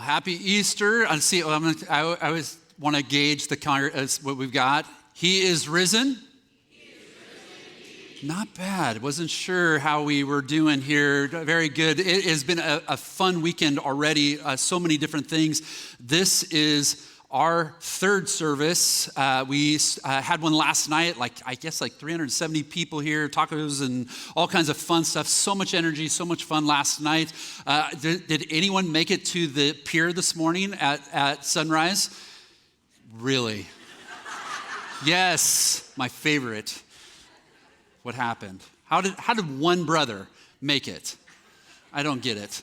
Happy Easter. I always want to gauge what we've got. He is risen. Not bad. Wasn't sure how we were doing here. Very good. It has been a fun weekend already. So many different things. This is our third service. We had one last night, like 370 people here, tacos and all kinds of fun stuff. So much energy, so much fun last night. Did anyone make it to the pier this morning at sunrise? Really? Yes, my favorite. What happened? How did one brother make it? I don't get it.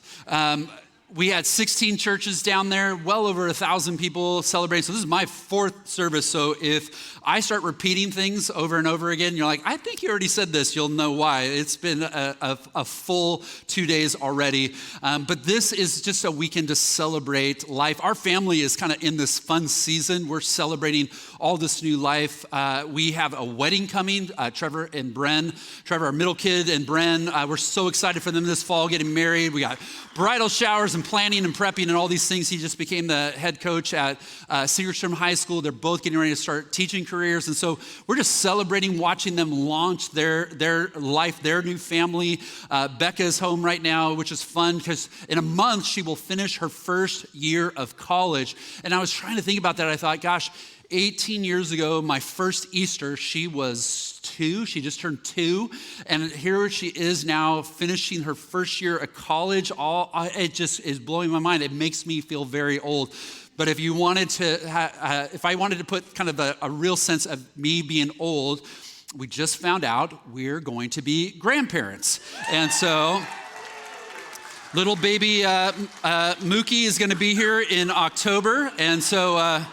We had 16 churches down there, well over 1,000 people celebrating. So this is my fourth service. So if I start repeating things over and over again, you're like, I think you already said this. You'll know why. It's been a full 2 days already. But this is just a weekend to celebrate life. Our family is kind of in this fun season. We're celebrating all this new life. We have a wedding coming, Trevor and Bren. Trevor, our middle kid, and Bren. We're so excited for them this fall, getting married. We got bridal showers and planning and prepping and all these things. He just became the head coach at Segerstrom High School. They're both getting ready to start teaching careers. And so we're just celebrating, watching them launch their life, their new family. Becca's home right now, which is fun because in a month she will finish her first year of college. And I was trying to think about that. I thought, gosh, 18 years ago, my first Easter, she was 2. She just turned 2. And here she is now finishing her first year of college. It just is blowing my mind. It makes me feel very old. But if you wanted to, if I wanted to put kind of a real sense of me being old, we just found out we're going to be grandparents. And so little baby Mookie is going to be here in October. And so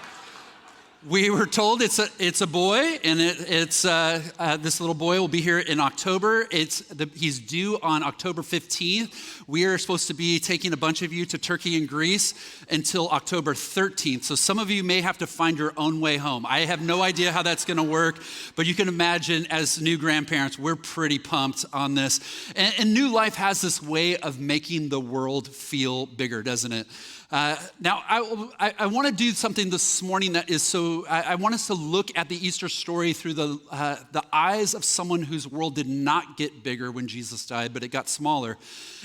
we were told it's a boy, and it's this little boy will be here in October. He's due on October 15th. We are supposed to be taking a bunch of you to Turkey and Greece until October 13th. So some of you may have to find your own way home. I have no idea how that's going to work, but you can imagine as new grandparents, we're pretty pumped on this. And new life has this way of making the world feel bigger, doesn't it? Now, I want to do something this morning that is I want us to look at the Easter story through the eyes of someone whose world did not get bigger when Jesus died, but it got smaller.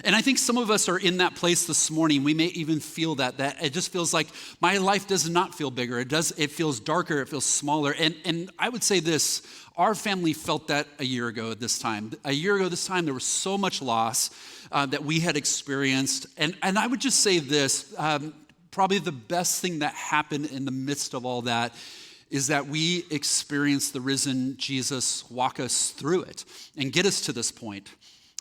And I think some of us are in that place this morning. We may even feel that it just feels like my life does not feel bigger. It feels darker, it feels smaller. And I would say this, our family felt that a year ago at this time. A year ago this time, there was so much loss that we had experienced. And I would just say this, probably the best thing that happened in the midst of all that is that we experienced the risen Jesus walk us through it and get us to this point.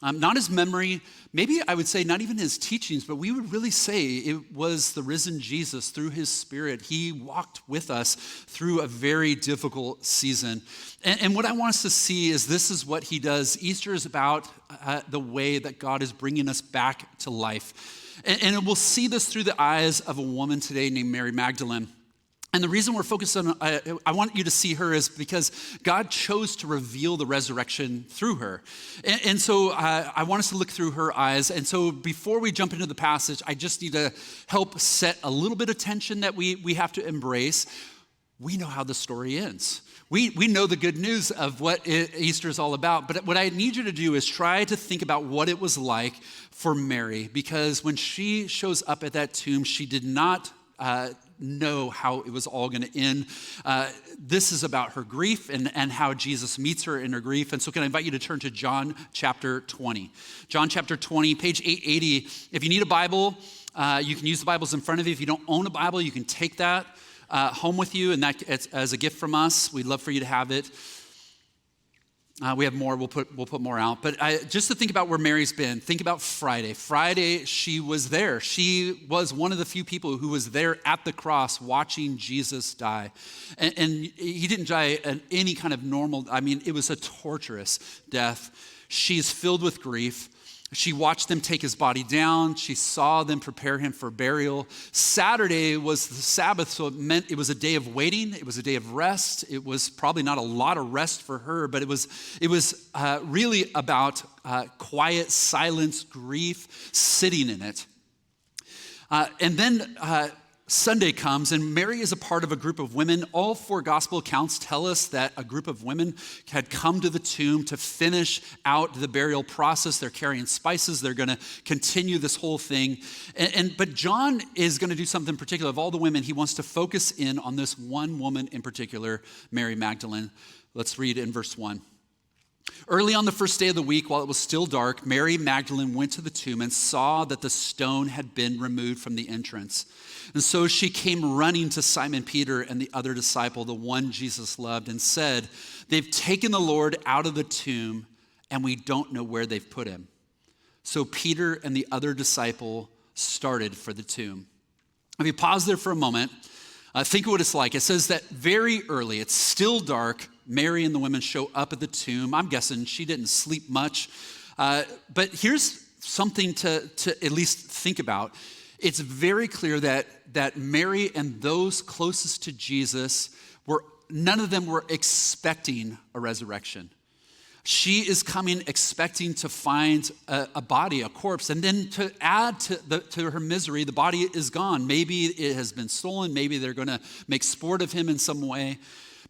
Not his memory, maybe I would say not even his teachings, but we would really say it was the risen Jesus through his Spirit. He walked with us through a very difficult season. And what I want us to see is this is what he does. Easter is about the way that God is bringing us back to life. And we'll see this through the eyes of a woman today named Mary Magdalene. And the reason we're focused on, I want you to see her is because God chose to reveal the resurrection through her. And so I want us to look through her eyes. And so before we jump into the passage, I just need to help set a little bit of tension that we have to embrace. We know how the story ends. We know the good news of what Easter is all about, but what I need you to do is try to think about what it was like for Mary, because when she shows up at that tomb, she did not know how it was all going to end. This is about her grief and how Jesus meets her in her grief. And so can I invite you to turn to John chapter 20. John chapter 20, page 880. If you need a Bible, you can use the Bibles in front of you. If you don't own a Bible, you can take that home with you, and it's as a gift from us. We'd love for you to have it. We have more. We'll put more out. But just to think about where Mary's been, think about Friday. Friday, she was there. She was one of the few people who was there at the cross watching Jesus die. And he didn't die in any kind of normal, it was a torturous death. She's filled with grief. She watched them take his body down. She saw them prepare him for burial. Saturday was the Sabbath, so it meant it was a day of waiting. It was a day of rest. It was probably not a lot of rest for her, but it was really about quiet, silence, grief, sitting in it. And then Sunday comes, and Mary is a part of a group of women. All four gospel accounts tell us that a group of women had come to the tomb to finish out the burial process. They're carrying spices. They're going to continue this whole thing. But John is going to do something particular. Of all the women, he wants to focus in on this one woman in particular, Mary Magdalene. Let's read in verse 1. Early on the first day of the week, while it was still dark, Mary Magdalene went to the tomb and saw that the stone had been removed from the entrance. And so she came running to Simon Peter and the other disciple, the one Jesus loved, and said, "They've taken the Lord out of the tomb, and we don't know where they've put him." So Peter and the other disciple started for the tomb. If you pause there for a moment, think of what it's like. It says that very early, it's still dark, Mary and the women show up at the tomb. I'm guessing she didn't sleep much. But here's something to at least think about. It's very clear that Mary and those closest to Jesus, none of them were expecting a resurrection. She is coming expecting to find a body, a corpse, and then to add to her misery, the body is gone. Maybe it has been stolen. Maybe they're going to make sport of him in some way.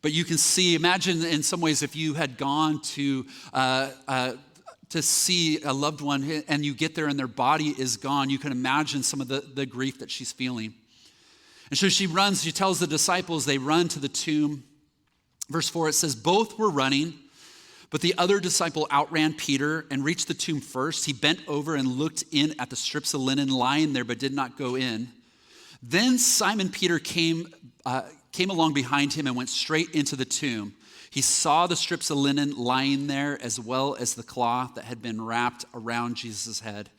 But you can see, imagine in some ways if you had gone to see a loved one and you get there and their body is gone, you can imagine some of the grief that she's feeling. And so she tells the disciples, they run to the tomb. Verse 4, it says, both were running, but the other disciple outran Peter and reached the tomb first. He bent over and looked in at the strips of linen lying there, but did not go in. Then Simon Peter came along behind him and went straight into the tomb. He saw the strips of linen lying there, as well as the cloth that had been wrapped around Jesus' head.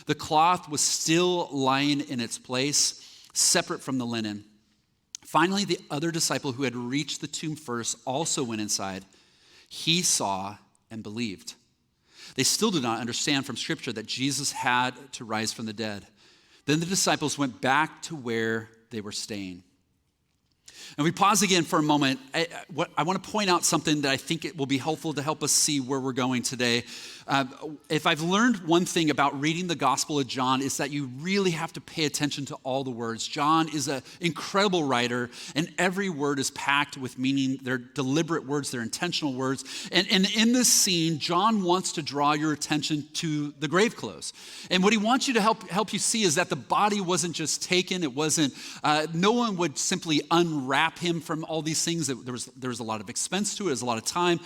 The cloth was still lying in its place, separate from the linen. Finally, the other disciple who had reached the tomb first also went inside. He saw and believed. They still did not understand from Scripture that Jesus had to rise from the dead. Then the disciples went back to where they were staying. And we pause again for a moment. I want to point out something that I think it will be helpful to help us see where we're going today. If I've learned one thing about reading the Gospel of John, is that you really have to pay attention to all the words. John is an incredible writer, and every word is packed with meaning. They're deliberate words, they're intentional words. And in this scene, John wants to draw your attention to the grave clothes. And what he wants you to help you see is that the body wasn't just taken. It wasn't, no one would simply unwrap him from all these things. There was a lot of expense to it, there's a lot of time.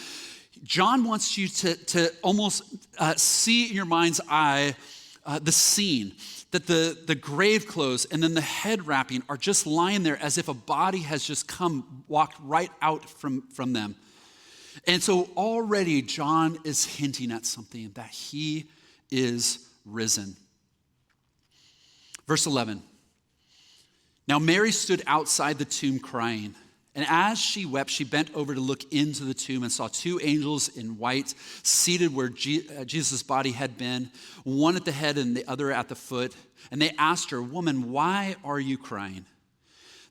John wants you to almost see in your mind's eye the scene, that the grave clothes and then the head wrapping are just lying there as if a body has just walked right out from them. And so already John is hinting at something, that he is risen. Verse 11. Now Mary stood outside the tomb crying. And as she wept, she bent over to look into the tomb and saw two angels in white seated where Jesus' body had been, one at the head and the other at the foot. And they asked her, "Woman, why are you crying?"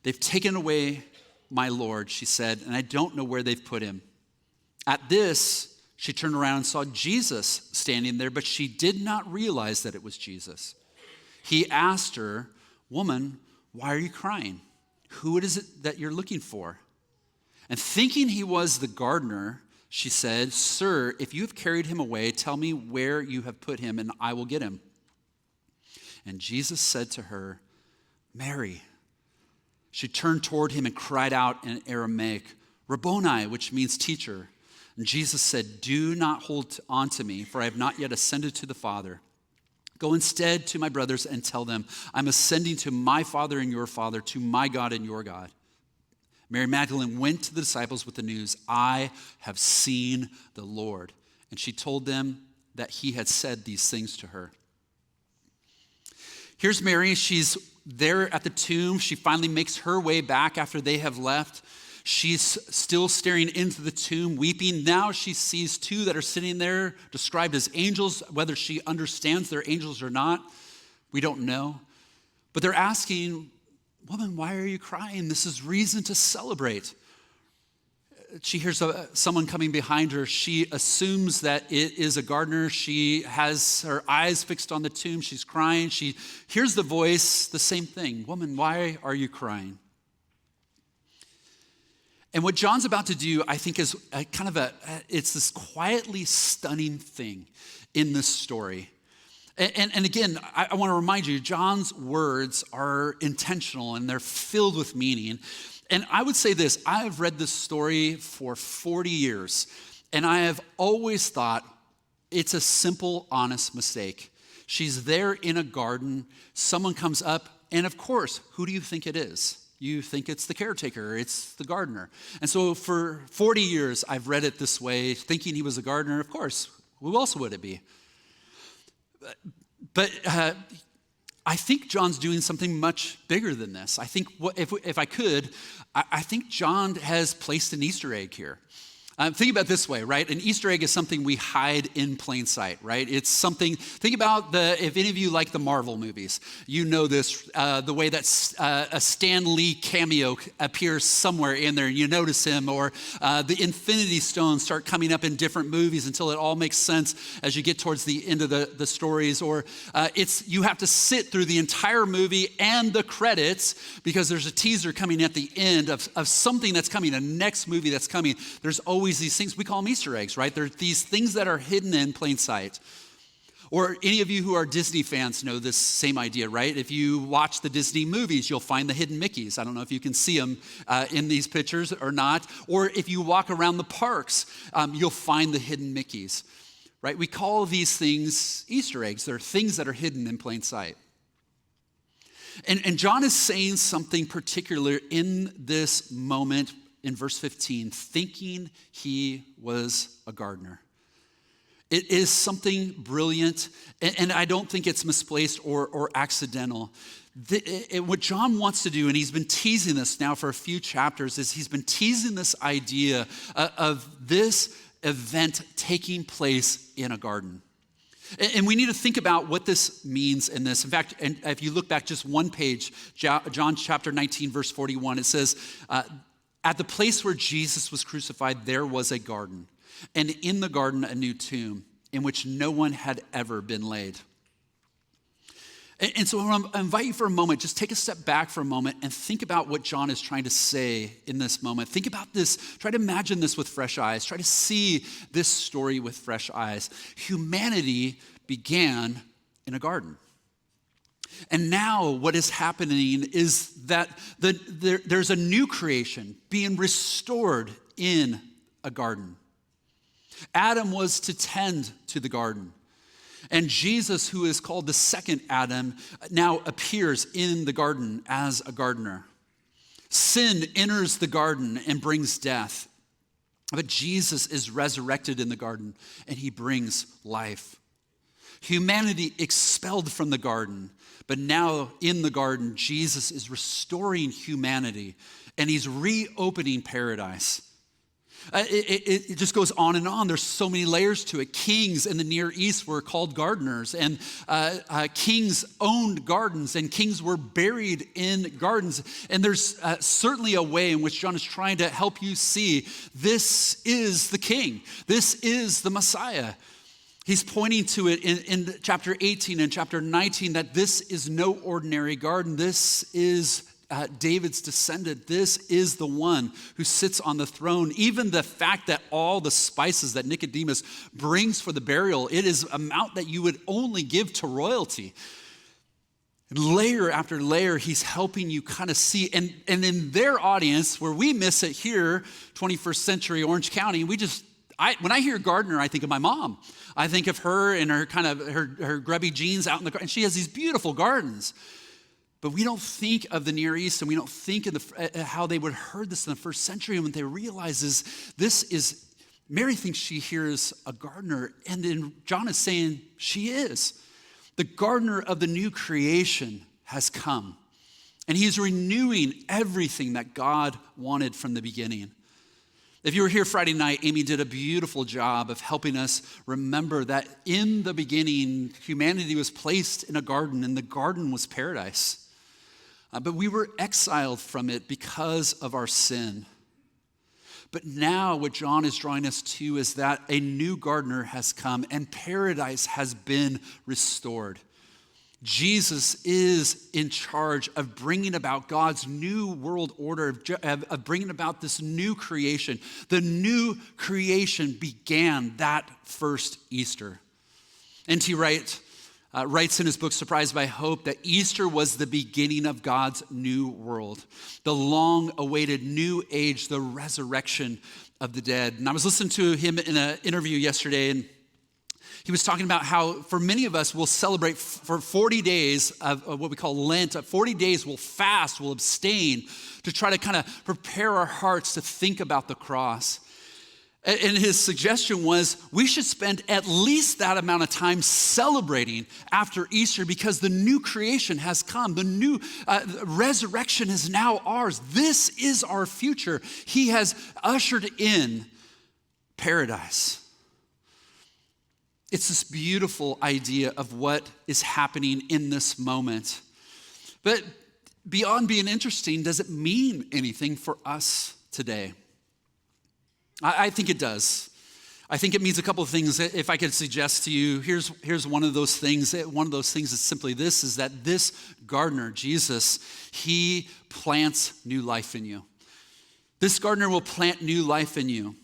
"They've taken away my Lord," she said, "and I don't know where they've put him." At this, she turned around and saw Jesus standing there, but she did not realize that it was Jesus. He asked her, "Woman, why are you crying? Who is it that you're looking for?" And thinking he was the gardener, she said, "Sir, if you have carried him away, tell me where you have put him, and I will get him." And Jesus said to her, "Mary." She turned toward him and cried out in Aramaic, "Rabboni," which means teacher. And Jesus said, "Do not hold on to me, for I have not yet ascended to the Father. Go instead to my brothers and tell them, I'm ascending to my Father and your Father, to my God and your God." Mary Magdalene went to the disciples with the news, "I have seen the Lord." And she told them that he had said these things to her. Here's Mary. She's there at the tomb. She finally makes her way back after they have left. She's still staring into the tomb, weeping. Now she sees two that are sitting there, described as angels. Whether she understands they're angels or not, we don't know. But they're asking, "Woman, why are you crying? This is reason to celebrate." she hears someone coming behind her. She assumes that it is a gardener. She has her eyes fixed on the tomb. She's crying. She hears the voice, the same thing. Woman, why are you crying? And what John's about to do, I think, is it's this quietly stunning thing in this story. And again, I want to remind you, John's words are intentional and they're filled with meaning. And I would say this, I have read this story for 40 years, and I have always thought it's a simple, honest mistake. She's there in a garden, someone comes up, and of course, who do you think it is? You think it's the caretaker, it's the gardener. And so for 40 years, I've read it this way, thinking he was a gardener. Of course, who else would it be? But I think John's doing something much bigger than this. I think if I could, I think John has placed an Easter egg here. Think about it this way, right? An Easter egg is something we hide in plain sight, right? It's something, think about if any of you like the Marvel movies, you know this, the way that a Stan Lee cameo appears somewhere in there and you notice him, or the Infinity Stones start coming up in different movies until it all makes sense as you get towards the end of the stories, or you have to sit through the entire movie and the credits because there's a teaser coming at the end of something that's coming, a next movie that's coming. There's always these things, we call them Easter eggs, right? They're these things that are hidden in plain sight. Or any of you who are Disney fans know this same idea, right? If you watch the Disney movies, you'll find the hidden Mickeys. I don't know if you can see them in these pictures or not. Or if you walk around the parks, you'll find the hidden Mickeys, right? We call these things Easter eggs. They're things that are hidden in plain sight. And John is saying something particular in this moment in verse 15, thinking he was a gardener. It is something brilliant, and I don't think it's misplaced or accidental. What John wants to do, and he's been teasing this now for a few chapters, is he's been teasing this idea of this event taking place in a garden. And we need to think about what this means in this. In fact, and if you look back just one page, John chapter 19, verse 41, it says, at the place where Jesus was crucified, there was a garden, and in the garden a new tomb in which no one had ever been laid. And so I invite you for a moment, just take a step back for a moment and think about what John is trying to say in this moment. Think about this, try to imagine this with fresh eyes, try to see this story with fresh eyes. Humanity began in a garden. And now what is happening is that there's a new creation being restored in a garden. Adam was to tend to the garden. And Jesus, who is called the second Adam, now appears in the garden as a gardener. Sin enters the garden and brings death. But Jesus is resurrected in the garden and he brings life. Humanity expelled from the garden, but now in the garden, Jesus is restoring humanity and he's reopening paradise. It just goes on and on. There's so many layers to it. Kings in the Near East were called gardeners, and kings owned gardens, and kings were buried in gardens. And there's certainly a way in which John is trying to help you see this is the king. This is the Messiah. He's pointing to it in chapter 18 and chapter 19 that this is no ordinary garden. This is David's descendant. This is the one who sits on the throne. Even the fact that all the spices that Nicodemus brings for the burial, it is amount that you would only give to royalty. And layer after layer, he's helping you kind of see. And in their audience, where we miss it here, 21st century Orange County, when I hear gardener, I think of my mom. I think of her and her kind of her grubby jeans out in the garden. And she has these beautiful gardens. But we don't think of the Near East, and we don't think of how they would have heard this in the first century. And what they realize is Mary thinks she hears a gardener, and then John is saying she is. The gardener of the new creation has come, and he's renewing everything that God wanted from the beginning. If you were here Friday night, Amy did a beautiful job of helping us remember that in the beginning, humanity was placed in a garden, and the garden was paradise. But we were exiled from it because of our sin. But now what John is drawing us to is that a new gardener has come and paradise has been restored. Jesus is in charge of bringing about God's new world order, of bringing about this new creation. The new creation began that first Easter. N.T. Wright writes in his book, Surprised by Hope, that Easter was the beginning of God's new world, the long-awaited new age, the resurrection of the dead. And I was listening to him in an interview yesterday, and he was talking about how for many of us, we'll celebrate for 40 days of what we call Lent. 40 days we'll fast, we'll abstain to try to kind of prepare our hearts to think about the cross. And his suggestion was we should spend at least that amount of time celebrating after Easter because the new creation has come. The new resurrection is now ours. This is our future. He has ushered in paradise. It's this beautiful idea of what is happening in this moment. But beyond being interesting, does it mean anything for us today? I think it does. I think it means a couple of things. If I could suggest to you, here's one of those things. One of those things is simply this, is that this gardener, Jesus, he plants new life in you. This gardener will plant new life in you.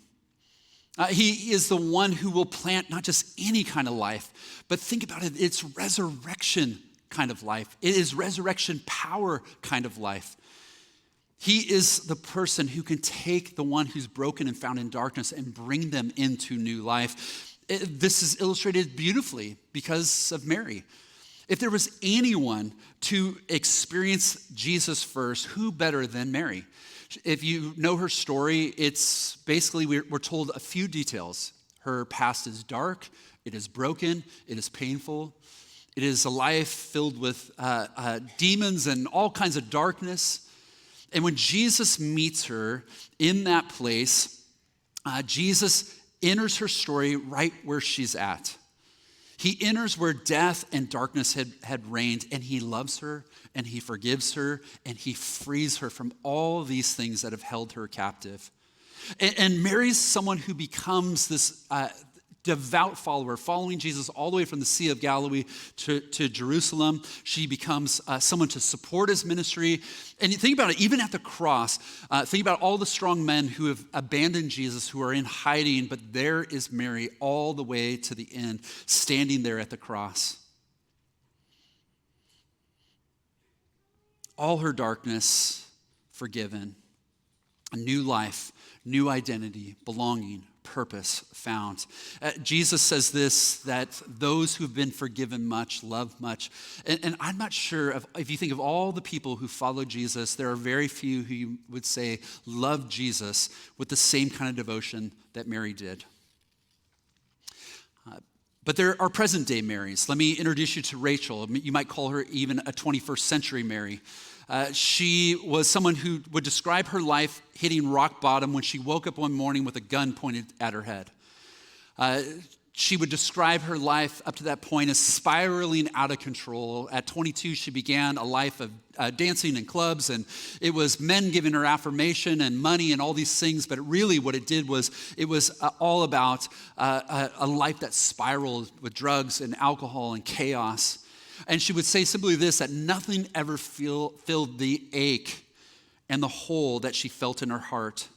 He is the one who will plant not just any kind of life, but think about it, it's resurrection kind of life. It is resurrection power kind of life. He is the person who can take the one who's broken and found in darkness and bring them into new life. This is illustrated beautifully because of Mary. If there was anyone to experience Jesus first, who better than Mary? If you know her story, it's basically we're told a few details. Her past is dark, it is broken, it is painful. It is a life filled with demons and all kinds of darkness. And when Jesus meets her in that place, Jesus enters her story right where she's at. He enters where death and darkness had reigned, and he loves her, and he forgives her, and he frees her from all these things that have held her captive. And Mary's someone who becomes this devout follower, following Jesus all the way from the Sea of Galilee to Jerusalem. She becomes someone to support his ministry. And you think about it, even at the cross, think about all the strong men who have abandoned Jesus, who are in hiding, but there is Mary all the way to the end, standing there at the cross. All her darkness forgiven, a new life, new identity, belonging, purpose found. Jesus says this, that those who've been forgiven much love much. And I'm not sure if you think of all the people who follow Jesus, there are very few who you would say love Jesus with the same kind of devotion that Mary did. But there are present day Marys. Let me introduce you to Rachel. You might call her even a 21st century Mary. She was someone who would describe her life hitting rock bottom when she woke up one morning with a gun pointed at her head. She would describe her life up to that point as spiraling out of control. At 22, she began a life of dancing in clubs, and it was men giving her affirmation and money and all these things, but really what it did was it was all about a life that spiraled with drugs and alcohol and chaos. And she would say simply this, that nothing ever filled the ache and the hole that she felt in her heart.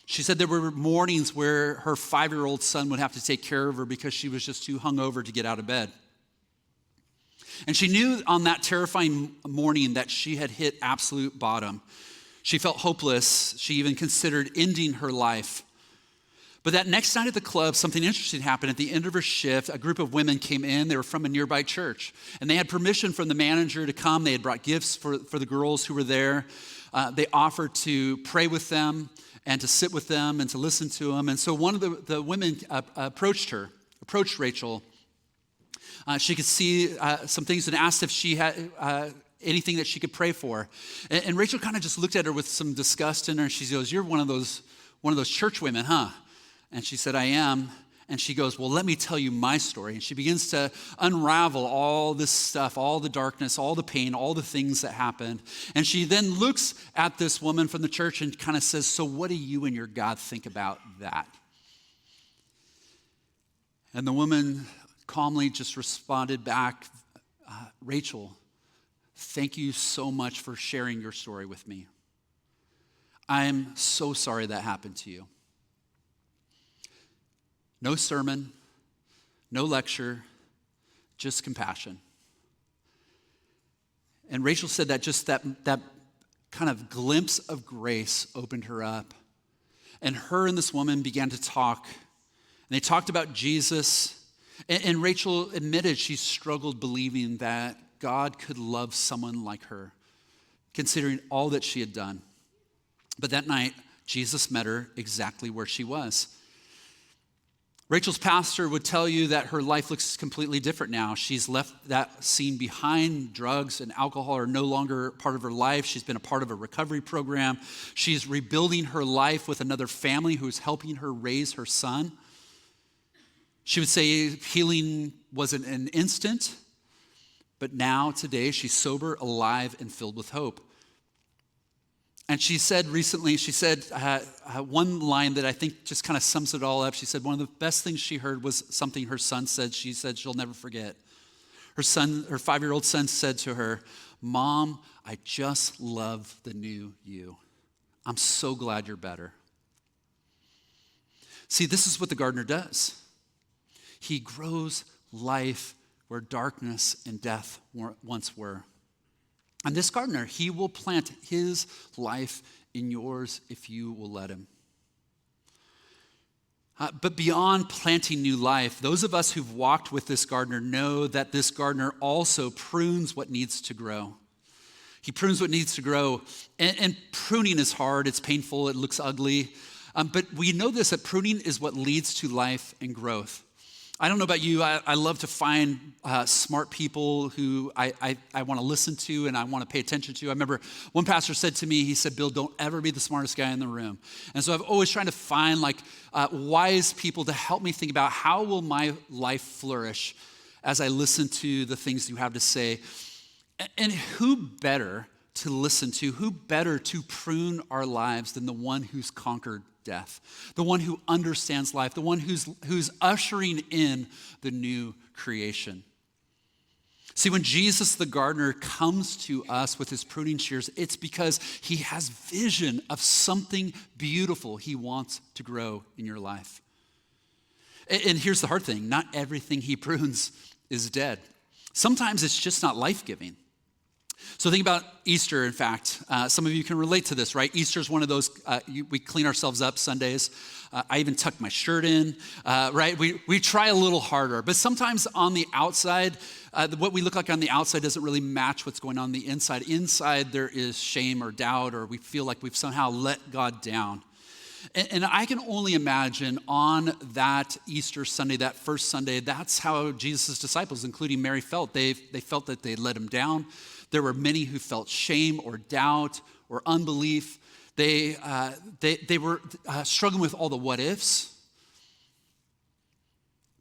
She said there were mornings where her 5-year-old son would have to take care of her because she was just too hungover to get out of bed. And she knew on that terrifying morning that she had hit absolute bottom. She felt hopeless. She even considered ending her life. But that next night at the club, something interesting happened. At the end of her shift, a group of women came in. They were from a nearby church. And they had permission from the manager to come. They had brought gifts for the girls who were there. They offered to pray with them and to sit with them and to listen to them. And so one of the women approached Rachel. She could see some things and asked if she had anything that she could pray for. And Rachel kind of just looked at her with some disgust in her. She goes, "You're one of those church women, huh?" And she said, "I am." And she goes, well, let me tell you my story. And she begins to unravel all this stuff, all the darkness, all the pain, all the things that happened. And she then looks at this woman from the church and kind of says, so what do you and your God think about that? And the woman calmly just responded back, Rachel, thank you so much for sharing your story with me. I'm so sorry that happened to you. No sermon, no lecture, just compassion. And Rachel said that just that kind of glimpse of grace opened her up. And her and this woman began to talk. And they talked about Jesus. And Rachel admitted she struggled believing that God could love someone like her, considering all that she had done. But that night, Jesus met her exactly where she was. Rachel's pastor would tell you that her life looks completely different now. She's left that scene behind. Drugs and alcohol are no longer part of her life. She's been a part of a recovery program. She's rebuilding her life with another family who's helping her raise her son. She would say healing wasn't an instant, but now, today, she's sober, alive, and filled with hope. And she said recently, one line that I think just kind of sums it all up. She said one of the best things she heard was something her son said. She said she'll never forget. Her 5-year-old son said to her, Mom, I just love the new you. I'm so glad you're better. See, this is what the gardener does. He grows life where darkness and death once were. And this gardener, he will plant his life in yours if you will let him. But beyond planting new life, those of us who've walked with this gardener know that this gardener also prunes what needs to grow. He prunes what needs to grow. And pruning is hard, it's painful, it looks ugly. But we know this, that pruning is what leads to life and growth. I don't know about you, I love to find smart people who I want to listen to and I want to pay attention to. I remember one pastor said to me, he said, Bill, don't ever be the smartest guy in the room. And so I've always tried to find wise people to help me think about how will my life flourish as I listen to the things you have to say. And who better to listen to, who better to prune our lives than the one who's conquered death, the one who understands life, the one who's ushering in the new creation. See, when Jesus the gardener comes to us with his pruning shears, it's because he has vision of something beautiful he wants to grow in your life. And here's the hard thing, not everything he prunes is dead. Sometimes it's just not life-giving. So think about Easter, in fact. Some of you can relate to this, right? Easter is one of those, we clean ourselves up Sundays. I even tuck my shirt in, right? We try a little harder. But sometimes on the outside, what we look like on the outside doesn't really match what's going on the inside. Inside, there is shame or doubt, or we feel like we've somehow let God down. And I can only imagine on that Easter Sunday, that first Sunday, that's how Jesus' disciples, including Mary, felt. They felt that they let him down. There were many who felt shame or doubt or unbelief. They were struggling with all the what ifs.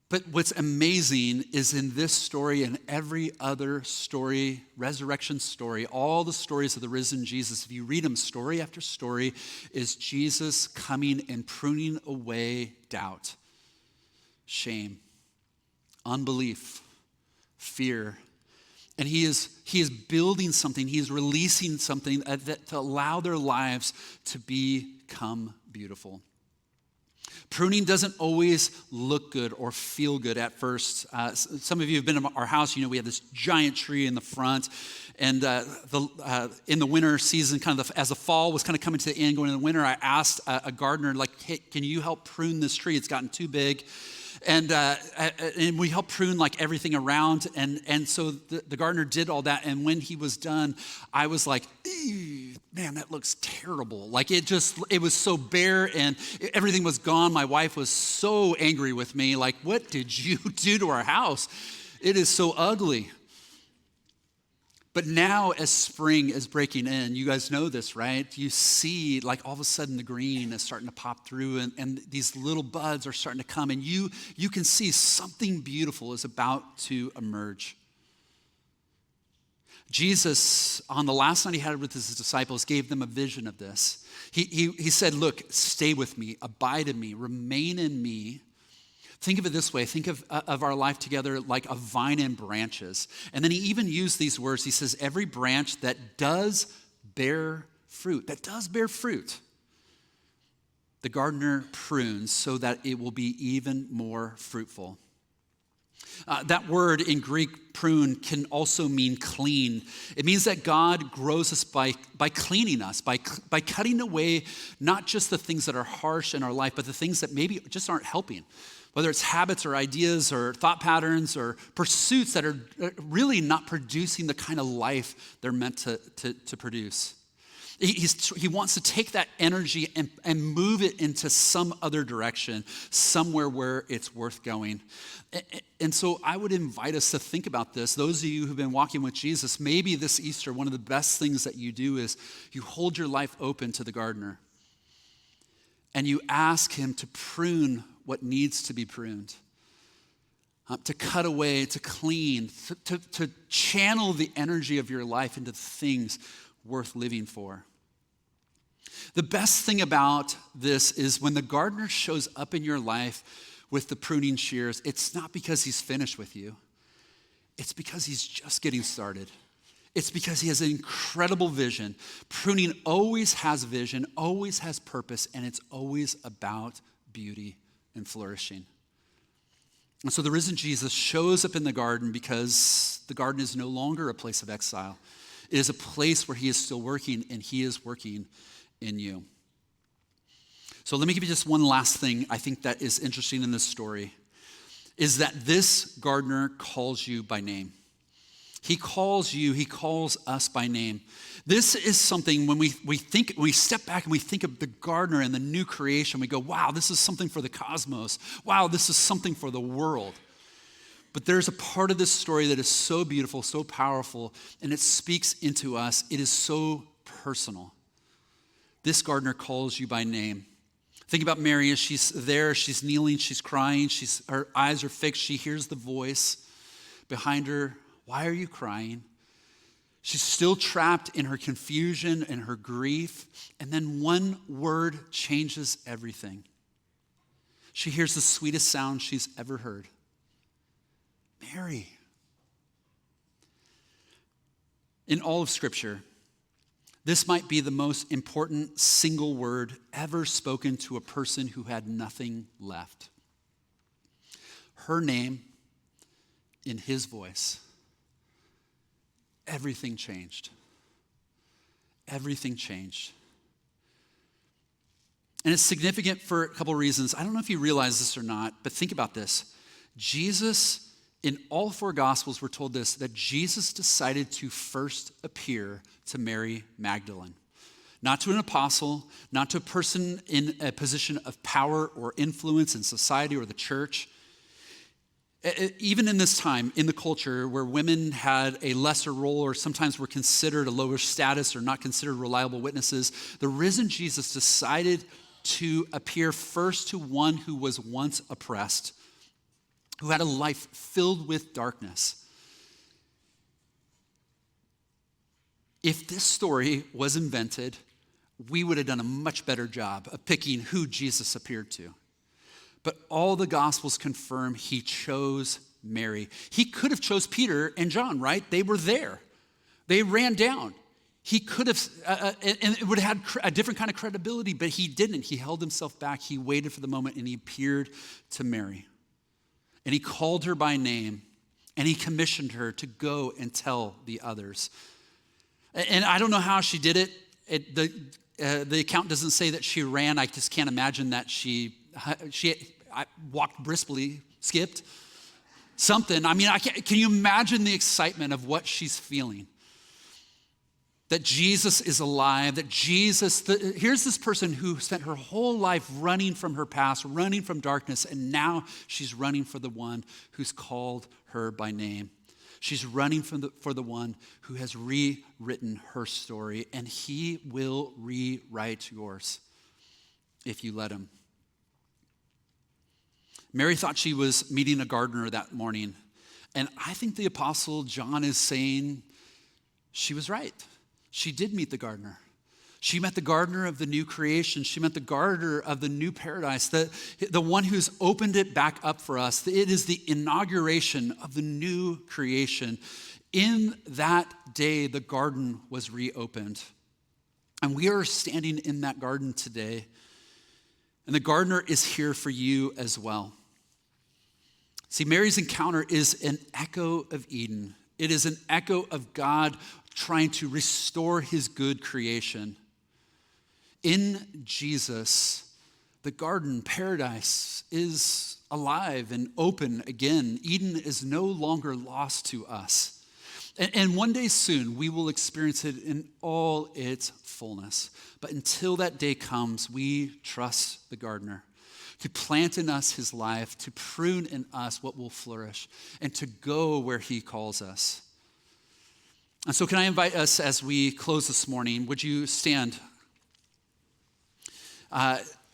But what's amazing is in this story and every other story, resurrection story, all the stories of the risen Jesus, if you read them story after story, is Jesus coming and pruning away doubt, shame, unbelief, fear. And he is building something, he is releasing something that to allow their lives to become beautiful. Pruning doesn't always look good or feel good at first. Some of you have been in our house, you know we have this giant tree in the front. And in the winter season, as the fall was kind of coming to the end, going into the winter, I asked a gardener, hey, can you help prune this tree? It's gotten too big. And we helped prune everything around. And so the gardener did all that. And when he was done, I was like, man, that looks terrible. It was so bare and everything was gone. My wife was so angry with me. What did you do to our house? It is so ugly. But now as spring is breaking in, you guys know this, right? You see like all of a sudden the green is starting to pop through and these little buds are starting to come and you can see something beautiful is about to emerge. Jesus, on the last night he had with his disciples, gave them a vision of this. He said, look, stay with me, abide in me, remain in me. Think of it this way. Think of our life together like a vine and branches. And then he even used these words. He says, every branch that does bear fruit, the gardener prunes so that it will be even more fruitful. That word in Greek, prune, can also mean clean. It means that God grows us by cleaning us, by cutting away not just the things that are harsh in our life, but the things that maybe just aren't helping. Whether it's habits or ideas or thought patterns or pursuits that are really not producing the kind of life they're meant to produce. He wants to take that energy and move it into some other direction, somewhere where it's worth going. And so I would invite us to think about this. Those of you who've been walking with Jesus, maybe this Easter, one of the best things that you do is you hold your life open to the gardener. And you ask him to prune what needs to be pruned, to cut away, to clean, to channel the energy of your life into things worth living for. The best thing about this is when the gardener shows up in your life with the pruning shears, it's not because he's finished with you. It's because he's just getting started. It's because he has an incredible vision. Pruning always has vision, always has purpose, and it's always about beauty and flourishing. And so the risen Jesus shows up in the garden because the garden is no longer a place of exile. It is a place where he is still working, and he is working in you. So let me give you just one last thing I think that is interesting in this story, is that this gardener calls you by name. He calls us by name. This is something when we step back and we think of the gardener and the new creation, we go, wow, this is something for the cosmos. Wow, this is something for the world. But there's a part of this story that is so beautiful, so powerful, and it speaks into us. It is so personal. This gardener calls you by name. Think about Mary as she's there, she's kneeling, she's crying, her eyes are fixed, she hears the voice behind her. Why are you crying? She's still trapped in her confusion and her grief. And then one word changes everything. She hears the sweetest sound she's ever heard. Mary. In all of Scripture, this might be the most important single word ever spoken to a person who had nothing left. Her name in his voice. Everything changed. Everything changed. And it's significant for a couple of reasons. I don't know if you realize this or not, but think about this. Jesus, in all four Gospels, we're told this, that Jesus decided to first appear to Mary Magdalene. Not to an apostle, not to a person in a position of power or influence in society or the church. Even in this time, in the culture where women had a lesser role or sometimes were considered a lower status or not considered reliable witnesses, the risen Jesus decided to appear first to one who was once oppressed, who had a life filled with darkness. If this story was invented, we would have done a much better job of picking who Jesus appeared to. But all the Gospels confirm he chose Mary. He could have chose Peter and John, right? They were there. They ran down. He could have, and it would have had a different kind of credibility, but he didn't. He held himself back. He waited for the moment, and he appeared to Mary. And he called her by name, and he commissioned her to go and tell the others. And I don't know how she did it. The account doesn't say that she ran. I just can't imagine that she walked briskly, skipped, something. I mean, can you imagine the excitement of what she's feeling? That Jesus is alive, that here's this person who spent her whole life running from her past, running from darkness, and now she's running for the one who's called her by name. She's running for the one who has rewritten her story, and he will rewrite yours if you let him. Mary thought she was meeting a gardener that morning, and I think the Apostle John is saying she was right. She did meet the gardener. She met the gardener of the new creation. She met the gardener of the new paradise, the one who's opened it back up for us. It is the inauguration of the new creation. In that day, the garden was reopened. And we are standing in that garden today. And the gardener is here for you as well. See, Mary's encounter is an echo of Eden. It is an echo of God trying to restore his good creation. In Jesus, the garden, paradise, is alive and open again. Eden is no longer lost to us. And one day soon, we will experience it in all its fullness. But until that day comes, we trust the gardener to plant in us his life, to prune in us what will flourish, and to go where he calls us. And so can I invite us as we close this morning, would you stand?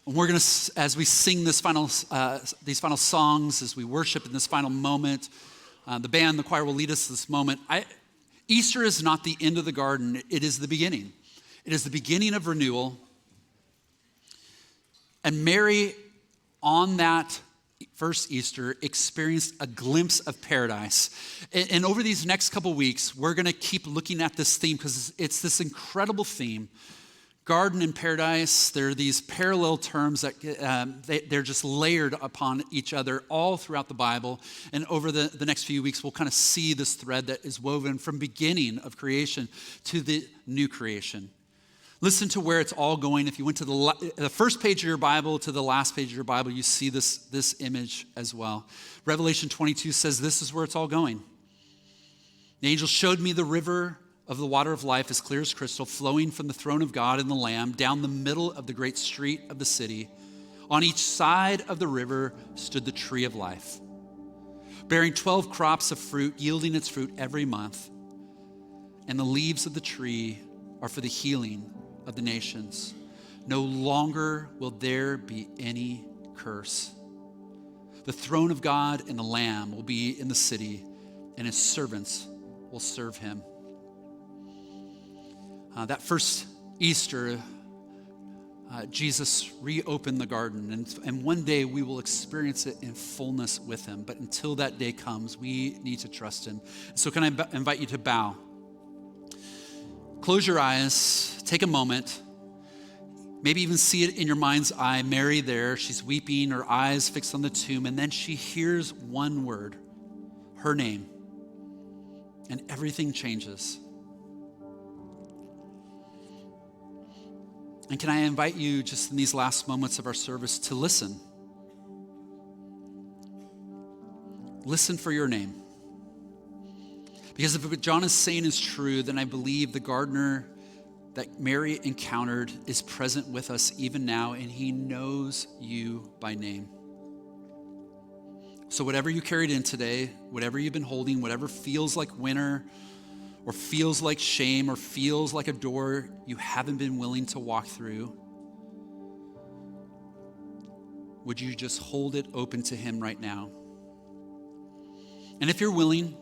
We're going to, as we sing these final songs, as we worship in this final moment, the band, the choir will lead us to this moment. Easter is not the end of the garden. It is the beginning. It is the beginning of renewal. And Mary, on that first Easter, experienced a glimpse of paradise. And over these next couple weeks, we're going to keep looking at this theme because it's this incredible theme. Garden and paradise, they're these parallel terms that they're just layered upon each other all throughout the Bible. And over the next few weeks, we'll kind of see this thread that is woven from beginning of creation to the new creation. Listen to where it's all going. If you went to the first page of your Bible to the last page of your Bible, you see this image as well. Revelation 22 says this is where it's all going. The angel showed me the river of the water of life as clear as crystal, flowing from the throne of God and the Lamb down the middle of the great street of the city. On each side of the river stood the tree of life, bearing 12 crops of fruit, yielding its fruit every month. And the leaves of the tree are for the healing of the nations. No longer will there be any curse. The throne of God and the Lamb will be in the city, and his servants will serve him. That first Easter, Jesus reopened the garden, and one day we will experience it in fullness with him. But until that day comes, we need to trust him. So can I invite you to bow? Close your eyes, take a moment, maybe even see it in your mind's eye. Mary there, she's weeping, her eyes fixed on the tomb, and then she hears one word, her name, and everything changes. And can I invite you just in these last moments of our service to listen? Listen for your name. Because if what John is saying is true, then I believe the gardener that Mary encountered is present with us even now, and he knows you by name. So whatever you carried in today, whatever you've been holding, whatever feels like winter, or feels like shame, or feels like a door you haven't been willing to walk through, would you just hold it open to him right now? And if you're willing,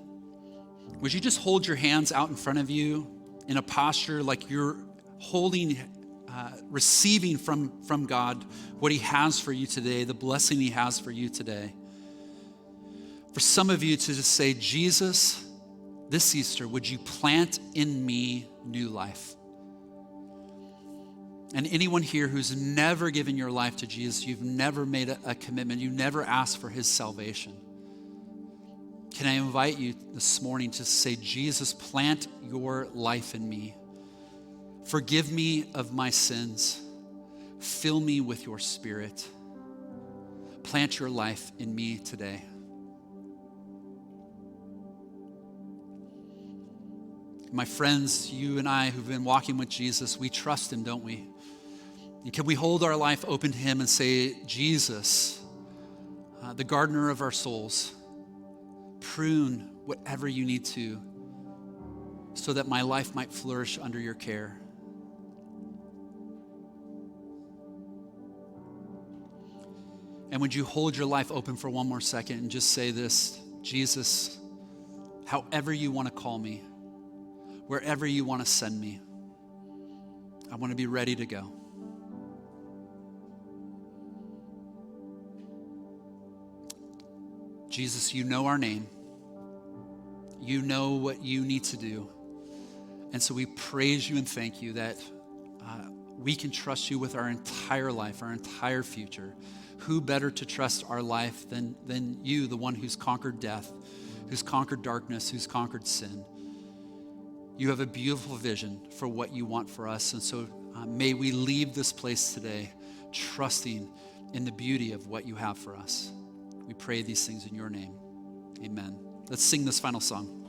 would you just hold your hands out in front of you in a posture like you're holding, receiving from God what he has for you today, the blessing he has for you today. For some of you to just say, Jesus, this Easter, would you plant in me new life? And anyone here who's never given your life to Jesus, you've never made a commitment, you've never asked for his salvation. Can I invite you this morning to say, Jesus, plant your life in me. Forgive me of my sins. Fill me with your spirit. Plant your life in me today. My friends, you and I who've been walking with Jesus, we trust him, don't we? And can we hold our life open to him and say, Jesus, the gardener of our souls, prune whatever you need to, so that my life might flourish under your care. And would you hold your life open for one more second and just say this: Jesus, however you want to call me, wherever you want to send me, I want to be ready to go. Jesus, you know our name. You know what you need to do. And so we praise you and thank you that we can trust you with our entire life, our entire future. Who better to trust our life than you, the one who's conquered death, who's conquered darkness, who's conquered sin. You have a beautiful vision for what you want for us. And so may we leave this place today trusting in the beauty of what you have for us. We pray these things in your name. Amen. Let's sing this final song.